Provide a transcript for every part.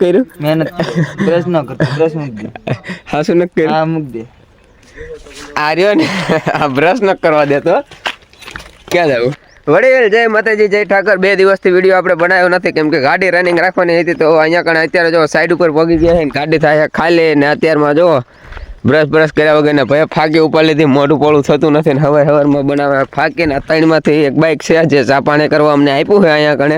કર્યું મહેનત બ્રશ ન કરતો બ્રશ મૂક દે હા શું ન કર્યું હા મૂક દે આ રહ્યો ને આ બ્રશ ન કરવા દેતો ક્યાં જવું વડીલ જય માતાજી જય ઠાકર 2 દિવસથી વિડીયો આપણે બનાવ્યો નથી કેમ કે ગાડી રનિંગ રાખવાની હતી તો અહીંયા કણે અત્યારે જો સાઈડ ઉપર પગી ગયા છે ને ગાડી થાય ખાલી ને અત્યારમાં જો બ્રશ કર્યા વગર ને ભાઈ ફાંકી ઉપર લીધી મોઢું પોળું થતું નથી ને હવારમાં બનાવે ફાંકીને 3માંથી એક બાઇક છે જે ચા પાણી કરવા અમને આપ્યું છે અહીંયા કણે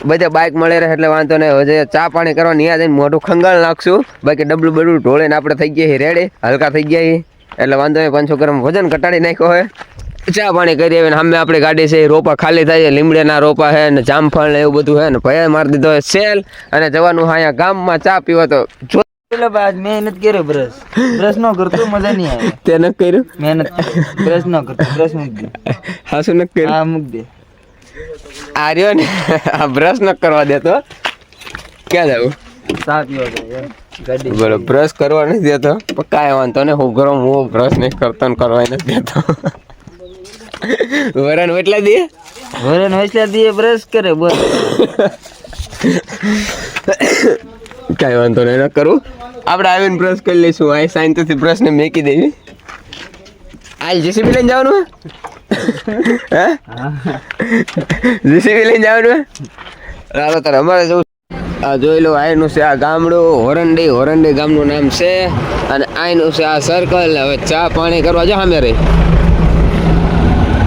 બધા બાઇક મળે રહે એટલે વાંધો નહીં હવે ચા પાણી કરવા ત્યાં જઈને મોઢું ખંગાળ નાખશું બાકી ડબલું બડલું ઢોળીને આપણે થઈ ગયા રેડી હલકા થઈ ગયા એટલે વાંધો નહીં 500 ગ્રામ વજન ઘટાડી નાખ્યો હોય ચા પાણી કરી આવીને સામે આપણી ગાડી છે રોપા ખાલી થાય છે લીમડેના રોપા છે ને જામફળ ને એવું બધું છે ને ભાઈ મારી દીધો સેલ અને જવાનું અહીંયા ગામમાં ચા પીવા તો મહેનત કર્યો બ્રશ ન કરતો મજા નહીં આવે તે ન કર્યું મહેનત બ્રશ ન કરતો બ્રશ મૂક દે હા શું ન કર્યું હા મૂક દે આ રહ્યો ને આ બ્રશ ન કરવા દેતો ક્યાં જવું ચા પીવા જાય ગાડી બોલો બ્રશ કરવા નથી દેતો પણ કાંઈ વાંધો ને હું ગરમ હું બ્રશ નહીં કરતો ને કરવા નથી દેતો વરણ એટલા દે વરણ એટલા દે બ્રશ કરે બોલ કાંઈ વાંધો નહીં ન કરું આપણે આવીને બ્રશ કરી લઈશું આ સાયન્સથી બ્રશને મેકી દેવી આ જેસીબી લઈને જવાનું હે જેસીબી લઈને જવાનું ચાલો તારે અમારે જવું આ જોઈ લો આયનું છે આ ગામડું હોરંડી ગામનું નામ છે અને આયનું છે આ સર્કલ હવે ચા પાણી કરવા જો સામે રહી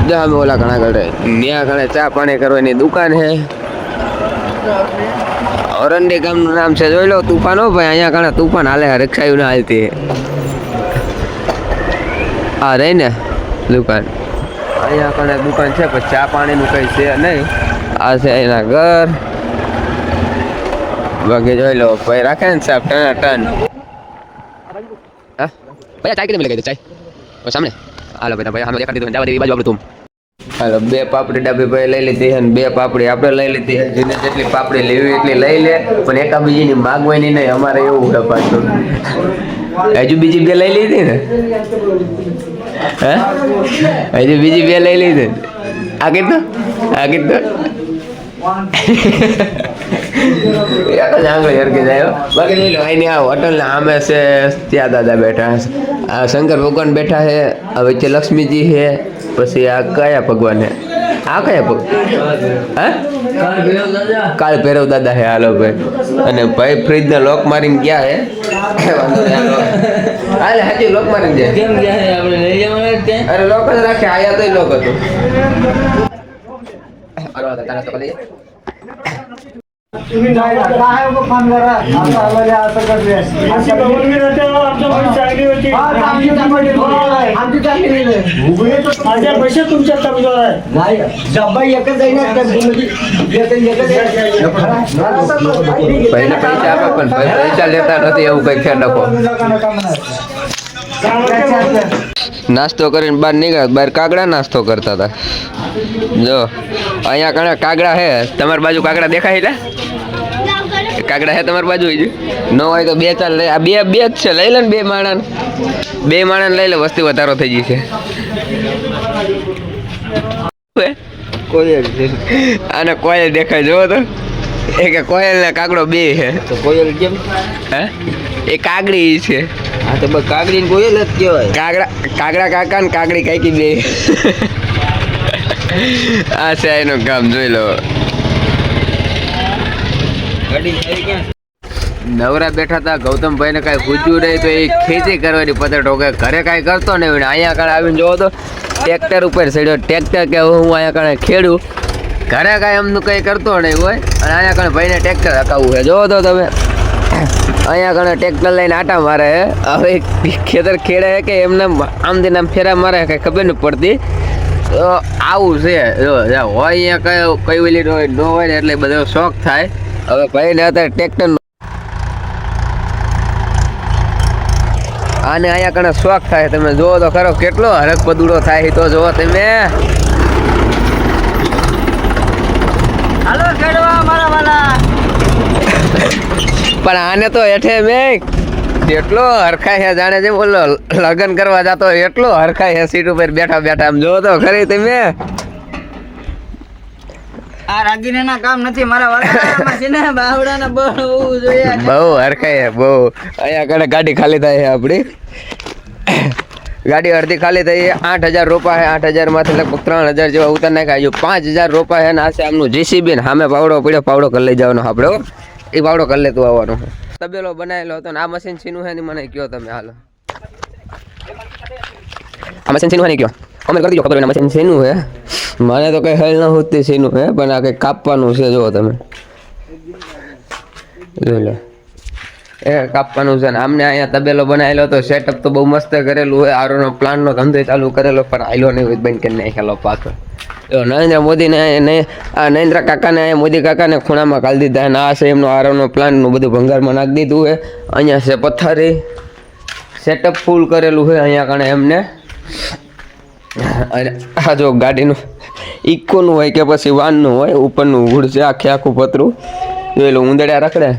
જો સામે ઓલા ઘણા ઘડે ત્યાં ઘણે ચા પાણી કરવાની દુકાન છે હોરંડી ગામનું નામ છે જોઈ લો તુફાન હો ભાઈ અહીંયા ઘણા તુફાન હાલે રિક્ષાયું ના હાલતી આ રહી ને દુકાન અહીંયા કણે દુકાન છે પણ ચા પાણીનું કંઈ છે નહીં આ છે એના ઘર બાકી જોઈ લો ભાઈ રાખે ને સાહેબ ટન હા ભાઈ ચાય કેટલી મિલે ચાય સામે હાલો ભાઈ સામે દેખાડી દીધું જવા દે એ બાજુ આપણે તું હાલો 2 પાપડી ડાબી ભાઈ લઈ લીધી છે ને 2 પાપડી આપણે લઈ લીધી છે જેને જેટલી પાપડી લેવી એટલી લઈ લે પણ એકા બીજીની માગવાની નહીં અમારે એવું છે પાછું હજુ બીજી 2 લઈ લીધી ને હે હજુ બીજી 2 લઈ લીધી આ કીધું આંગળી હરકી જાય બાકી જોઈ લો અહીંની આ હોટલ આમે છે ત્યાં દાદા બેઠા છે આ શંકર ભગવાન બેઠા છે આ વચ્ચે લક્ષ્મીજી છે પછી આ કયા ભગવાન છે આ કયા ભગવાન હા કાળ ભૈરવ દાદા છે હાલો ભાઈ અને ભાઈ ફ્રીજના લોક મારીને ગયા છે વાંધો નહીં હાલે હાજી લોક મારીને જાય કેમ ગયા છે આપણે લઈ જવાના અરે લોક જ રાખે આયા તો લોક હતો અરે તારા તો લઈ तुम्ही नाही काय आहे वो फोन करा आता आले आता कर रे आमची बघून मी रहते आमच्या बहीण चांगली होती आमची चांगली आहे आमची चांगली आहे उभे तो माझ्या पैसे तुमच्या कमजोर आहे नाही जब्बाई एकच आहे ना एकच ભાઈને પૈસા આપે પણ ભાઈ પૈસા લેતા નથી એવું કઈ ખ્યાલ રાખો નાસ્તો કરીને બહાર નીકળ્યા બહાર કાગડા નાસ્તો કરતા હતા જો અહીંયા ઘણા કાગડા છે તમારી બાજુ કાગડા દેખાય એટલે કાગડા છે તમારી બાજુ ન હોય તો 2-4 લઈ આ બે જ છે લઈ લે ને 2 માણસ લઈ લે વસ્તી વધારો થઈ ગઈ છે આને કોયલ દેખાય જોવો તો એ કે કોયલ ને કાગડો 2 છે તો કોયલ કેમ હે એ કાગડી છે હા તો બસ કાગડી ને કોયલ જ કહેવાય કાગડા કાકા ને કાગડી કાકી 2 આ છે એનું કામ જોઈ લો નવરા બેઠા હતા ગૌતમભાઈ ને કઈ પૂછ્યું નહીં તો એ ખેતી કરવાની પતે ઠોકે ઘરે કઈ કરતો નહીં અહીંયા કારણે આવીને જોવો તો ટ્રેક્ટર ઉપર ચડ્યો ટ્રેક્ટર કે હું અહીંયા કારણે ખેડું ઘરે કાંઈ એમનું કંઈ કરતો નહીં હોય અને અહીંયા કારણે ભાઈને ટ્રેક્ટર હકાવવું છે જોવો તો તમે અહીંયા કારણે ટ્રેક્ટર લઈને આટા મારે હવે ખેતર ખેડે કે એમને આમથી આમ ફેરા મારે કંઈ ખબર નથી પડતી તો આવું છે જો હોય અહીંયા કઈ વેલી હોય ન હોય ને એટલે બધો શોખ થાય હવે ભાઈને અત્યારે ટ્રેક્ટર આને અહીંયા કણે શોખ થાય તમે જોવો તો ખરો કેટલો હરક પદુડો થાય તો જોવો તમે હાલો ખેડવા મારા વાલા પણ આને તો હેઠે મેં એટલો હરખાય છે જાણે છે બોલો લગ્ન કરવા જતો એટલો હરખાય છે સીટ ઉપર બેઠા બેઠા આમ જોવો તો ખરી તમે આ રાગીના કામ નથી મારા વાળામાં છે ને બાવડાના બહુ જોઈએ બહુ હરખાય બહુ. અહીંયા કણે ગાડી ખાલી થાય છે આપણી. ગાડી અડધી ખાલી થઈ 8,000 રોપા છે. 8,000 માંથી લગભગ 3,000 જેવા ઉતાર નાખ્યા. હજુ 5,000 રોપા છે ને આ છે આમનું JCB ને સામે પાવડો પડ્યો. પાવડો કરી લઈ જવાનો આપણે હો. એ પાવડો કરી લેતું આવવાનું. તબેલો બનાવેલો હતો ને આ મશીન સીનું છે ને મને કયો તમે હાલો. આ મશીન સીનું છે ને કયો અમે કરી દીધો ખબર ને મશીન સીનું છે. મને તો કઈ હેલ ન હોતી સીનું છે પણ આ કંઈક કાપવાનું છે. જુઓ તમે જોઈ લો એ કાપવાનું છે ને આમને અહીંયા તબેલો બનાવેલો હતો. સેટઅપ તો બહુ મસ્ત કરેલું હોય. આરોનો પ્લાનનો ધંધો ચાલુ કરેલો પણ આયલો નહીં હોય બંધ કરીને નાખેલો પાછો. જો નરેન્દ્ર મોદીને આ નરેન્દ્ર કાકાને મોદી કાકાને ખૂણામાં કાઢી દીધા અને આ છે એમનો આરોનો પ્લાનનું બધું ભંગારમાં નાખી દીધું હોય. અહીંયા છે પથ્થરી સેટઅપ ફૂલ કરેલું હોય અહીંયા કણે એમને. અને આ જો ગાડીનું ઇકોનું હોય કે પછી વાનનું હોય ઉપરનું હુડ છે આખે આખું પતરું જોઈ લો ઉંદડ્યા રખડે.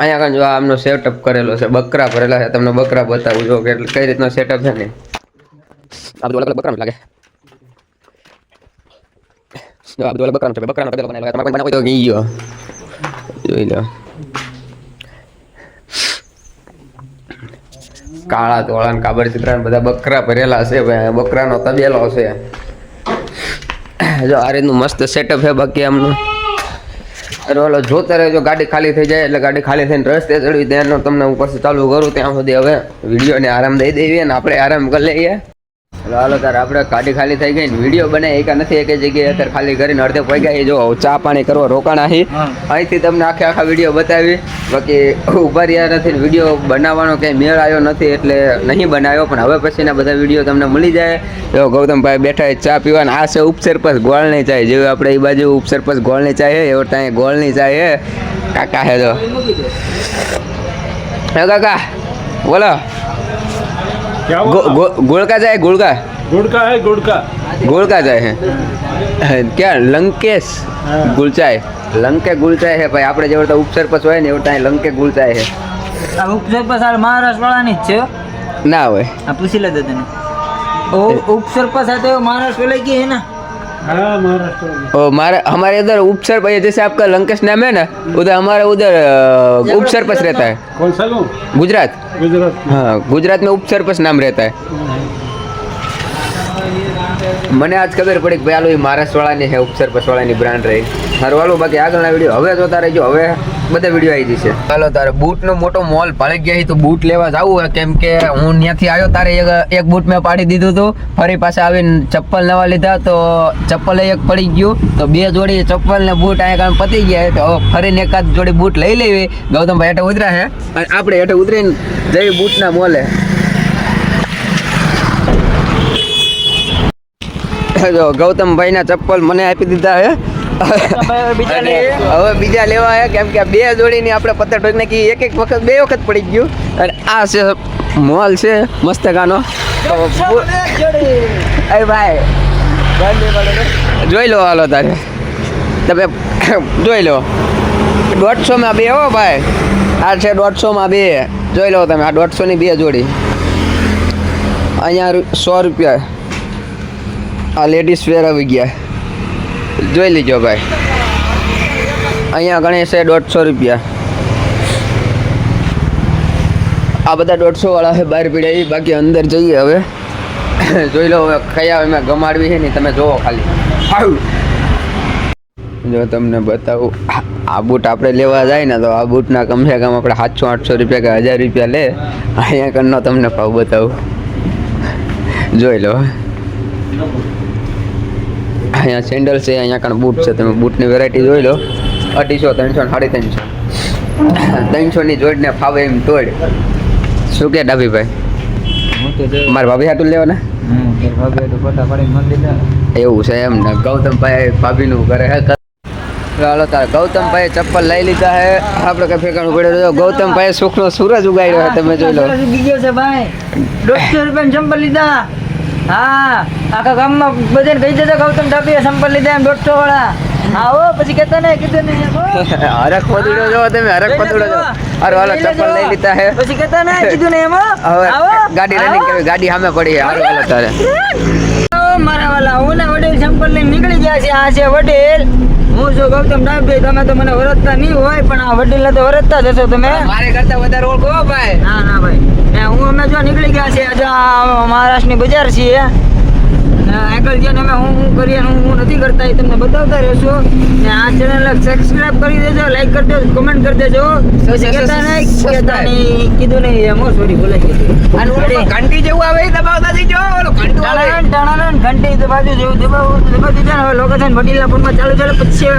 અહીંયા કાંઈ જો આમનો સેટઅપ કરેલો છે. બકરા ભરેલા છે. તમને બકરા બતાવું જો કે કઈ રીતનો સેટઅપ છે ને. આ બધું અલગ અલગ બકરાનું લાગે. જો આ બધું અલગ બકરાનું છે. બકરાનો તબેલો બનાવેલો. તમારે કોઈ બનાવો તો ગઈ ગયો જોઈ લો. કાળા ધોળા ને કાબર ચિત્રા બધા બકરા ભરેલા છે ભાઈ. બકરાનો તબેલો છે. જો આ રીતનું મસ્ત સેટઅપ છે. બાકી આમનું ઓલો જોતા રહેજો. ગાડી ખાલી થઈ જાય એટલે ગાડી ખાલી થઈને રસ્તે ચડવી ત્યાંનો તમને ઉપરથી ચાલુ કરું. ત્યાં સુધી હવે વિડીયોને આરામ દઈ દઈએ ને આપણે આરામ કરી લઈએ. હાલો તાર આપણે ગાડી ખાલી થઈ ગઈ ને વિડીયો બનાવી એકા નથી એક જગ્યાએ અત્યારે ખાલી કરીને અડધે પહોંચ્યા. જો ચા પાણી કરવા રોકાણા અહીં અહીંથી તમને આખા વિડીયો બતાવી. બાકી ઉભા રહ્યા નથી ને વિડીયો બનાવવાનો કંઈ મેળ આવ્યો નથી એટલે નહીં બનાવ્યો. પણ હવે પછીના બધા વિડીયો તમને મળી જાય. જો ગૌતમભાઈ બેઠા ચા પીવાના. આ છે ઉપસરપસ ગોળની ચાય. જેવી આપણે એ બાજુ ઉપસરપસ ગોળની ચાય છે એવો ત્યાં ગોળની ચાય છે. કાકા હે જો હે કાકા બોલો. गुड़का जाए गुड़का गुड़का है गुड़का जाए है क्या लंकेश गुलचाय लंके गुलचाय है भाई. આપણે જેવો ઉપસરપંચ હોય ને એવો ત્યાં લંકે ગુલચાય છે. આ ઉપસરપંચ આ મહારાષ્ટ્ર વાળાની જ છે ના હોય આ પૂછી લેતો તને. ઓ उपसरपंच है तो महाराष्ट्र वाले की है ना. हाँ महाराष्ट्र. ओ हमारे इधर उपसरपंच जैसे आपका लंकेश नाम है ना उधर हमारा उधर उपसरपंच रहता है. कौन सा गाँव? गुजरात. हाँ गुजरात में उपसरपंच नाम रहता है. મને આજ ખબર પડી કે ભાઈ આલો મહારાષ્ટ્ર વાળાની છે ઉપસરપંચ વાળાની બ્રાન્ડ રહી. સારું હાલો બાકી આગળના વિડીયો હવે જોતા રહેજો. હવે બધા વિડીયો આવી જશે. ચાલો તારે બૂટનો મોટો મોલ પાળી ગયા તો બૂટ લેવા જવું હોય કેમ કે હું ત્યાંથી આવ્યો તારે એક બૂટ મેં પાડી દીધું હતું. ફરી પાછા આવીને ચપ્પલ નવા લીધા તો ચપ્પલ એક પડી ગયું તો બે જોડી ચપ્પલ ને બૂટ અહીંયા કામ પતી ગયા. તો ફરીને એકાદ જોડી બૂટ લઈ લેવી. ગૌતમભાઈ હેઠે ઉતર્યા છે અને આપણે હેઠે ઉતરીને જઈ બૂટના મોલે. જો ગૌતમભાઈ ના ચપ્પલ મને આપી દીધા છે. હવે બીજા લેવા હે કેમ કે બે જોડીની આપણે પત્તર ઠોક નાખી. એક વખત બે વખત પડી ગયું. અને આ છે મોલ છે મસ્ત ગાનો. ભાઈ જોઈ લો હાલો તારે તમે જોઈ લો 150 બે હો ભાઈ. આ છે 150 બે જોઈ લો તમે. આ 150 ની બે જોડી અહીંયા 100 રૂપિયા. આ લેડીઝ વેર આવી ગયા જોઈ લીજો ભાઈ. અહીંયા ગણે છે 150 રૂપિયા. આ બધા 150 વાળા છે બહાર પીડ્યા. બાકી અંદર જઈએ હવે જોઈ લો હવે કયા એમાં ગમાડવી છે ને તમે જોવો ખાલી. જો તમને બતાવું આ બૂટ આપણે લેવા જાય ને તો આ બૂટના કમસે કમ આપણે 700-800 રૂપિયા કે 1000 રૂપિયા લે. અહીંયા કરનો તમને ભાવ બતાવું જોઈ લો. અહીંયા સેન્ડલ છે અહીંયા કણ બૂટ છે. તમે બૂટની વેરાયટી જોઈ લો. 250, 300, 350 300ની જોડને ફાવે એમ તોડ. શું કે ડાભીભાઈ મારા ભાભી હાટું લેવાના એવું છે એમ ને. ગૌતમભાઈ ભાભીનું કરે હે. ચાલો તાર ગૌતમભાઈ ચપ્પલ લઈ લીધા હે. આપણે કઈ ફેંકાણું પડ્યું. ગૌતમભાઈ સુખનો સૂરજ ઉગાડ્યો છે તમે જોઈ લો. છે ભાઈ 150 રૂપિયા ચંપલ લીધા. હા આખા ગામમાં બધાને કહી દેજો ગૌતમ ડાભીએ ચંપલ લીધા એમ 150 વાળા. આવો પછી કહેતા ને કીધું ને હરખ પદુડો જો તમે હરખ પદુડો જો. અરે હાલો ચપ્પલ લઈ લીધા હે પછી કહેતા ને કીધું ને એમાં. હવે ગાડી રનિંગ કરવી. ગાડી સામે પડી. હાલો હાલો તારે મારા વાલા હું ને વડેલ ચંપલ લઈને નીકળી ગયા છે. આ છે વડેલ હું છું ગૌતમ ડાભી. તમે તો મને વરતતા નહીં હોય પણ આ વડીલને તો વરતતા જ હશો તમે. મારે કરતા વધારે ઓળખો ભાઈ. ના ના ભાઈ ને હું અમે જો નીકળી ગયા છે આજે આ મહારાષ્ટ્રની બજાર છીએ આગળ જઈને અમે હું કરીએ અને હું નથી કરતા એ તમને બતાવતા રહેશો ને આ ચેનલ સબસ્ક્રાઇબ કરી દેજો, લાઈક કરી દેજો, કમેન્ટ કરી દેજો. કહેતા નહીં કીધું નહીં એમ સોરી બોલે છે અને ઓલો ઘંટી જેવું આવે એ દબાવતા જઈજો. ઓલો ઘંટું આવે. ઘંટી તો બાજુ જેવું દબાવી દીધા ને હવે લોકેશન વડીલાપુરમાં ચાલુ ચાલે પછી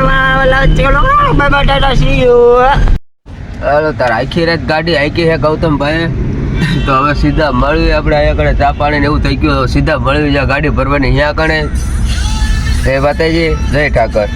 ચલો bye bye tata see you. હાલો તાર આખી રાત ગાડી હાકી છે ગૌતમભાઈ. તો હવે સીધા મળવી આપણે અહીંયા કણે ચા પાણી ને એવું થઈ ગયું. સીધા મળવી જ્યાં ગાડી ભરવાની અહીંયા કણે. એ વાતેજી જય ઠાકર.